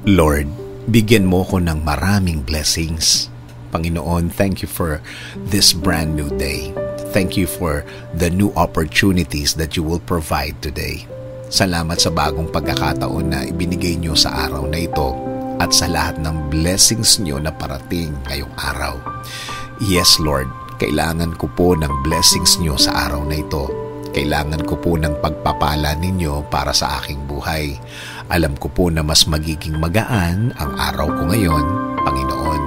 Lord, bigyan mo ko ng maraming blessings. Panginoon, thank you for this brand new day. Thank you for the new opportunities that you will provide today. Salamat sa bagong pagkakataon na ibinigay niyo sa araw na ito at sa lahat ng blessings niyo na parating ngayong araw. Yes, Lord, kailangan ko po ng blessings niyo sa araw na ito. Kailangan ko po ng pagpapala ninyo para sa aking buhay. Alam ko po na mas magiging magaan ang araw ko ngayon, Panginoon.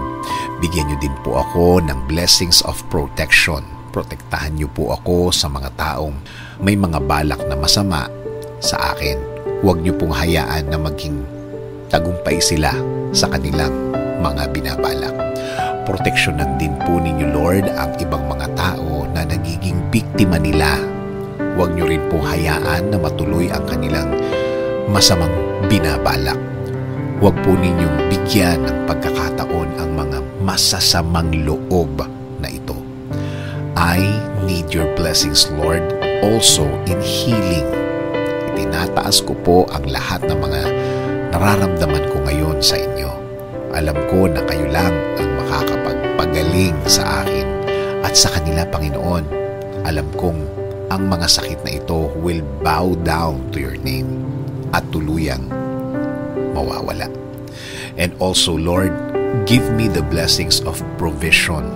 Bigyan niyo din po ako ng blessings of protection. Protektahan niyo po ako sa mga taong may mga balak na masama sa akin. Huwag niyo pong hayaan na maging tagumpay sila sa kanilang mga binabalak. Proteksyonan din po ninyo, Lord, ang ibang mga tao na nagiging biktima nila. Huwag niyo rin pong hayaan na matuloy ang kanilang masamang binabalak. Huwag po ninyong bigyan ng pagkakataon ang mga masasamang loob na ito. I need your blessings, Lord, also in healing. Itinataas ko po ang lahat ng mga nararamdaman ko ngayon sa inyo. Alam ko na kayo lang ang makakapagpagaling sa akin at sa kanila, Panginoon. Alam kong ang mga sakit na ito will bow down to your name at tuluyang mawawala. And also, Lord, give me the blessings of provision.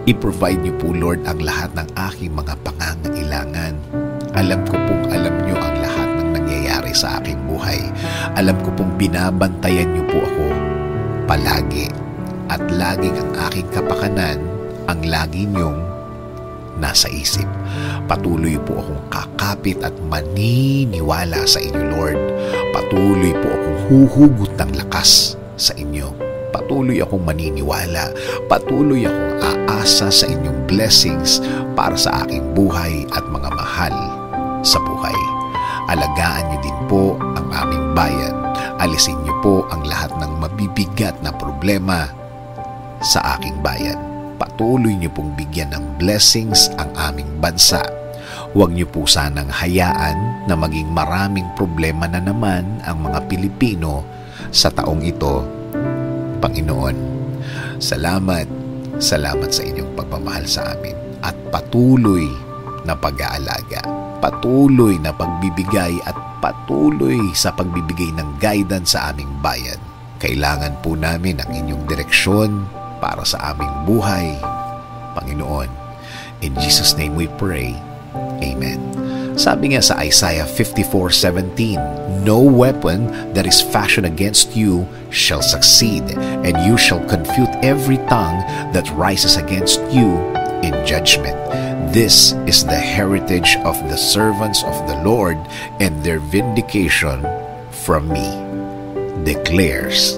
I-provide niyo po, Lord, ang lahat ng aking mga pangangailangan. Alam ko pong alam niyo ang lahat ng nangyayari sa aking buhay. Alam ko pong binabantayan niyo po ako palagi. At laging ang aking kapakanan ang lagi niyong nasa isip. Patuloy po akong kakapit at maniniwala sa inyo, Lord. Patuloy po akong huhugot ng lakas sa inyo. Patuloy akong maniniwala. Patuloy akong aasa sa inyong blessings para sa aking buhay at mga mahal sa buhay. Alagaan niyo din po ang aming bayan. Alisin niyo po ang lahat ng mabibigat na problema sa aking bayan. Patuloy niyo pong bigyan ng blessings ang aming bansa. Huwag niyo po sanang hayaan na maging maraming problema na naman ang mga Pilipino sa taong ito, Panginoon. Salamat sa inyong pagmamahal sa amin at patuloy na pag-aalaga, patuloy na pagbibigay at patuloy sa pagbibigay ng guidance sa aming bayan. Kailangan po namin ang inyong direksyon para sa aming buhay, Panginoon. In Jesus' name we pray. Amen. Sabi nga sa Isaiah 54:17, "No weapon that is fashioned against you shall succeed, and you shall confute every tongue that rises against you in judgment. This is the heritage of the servants of the Lord, and their vindication from me, declares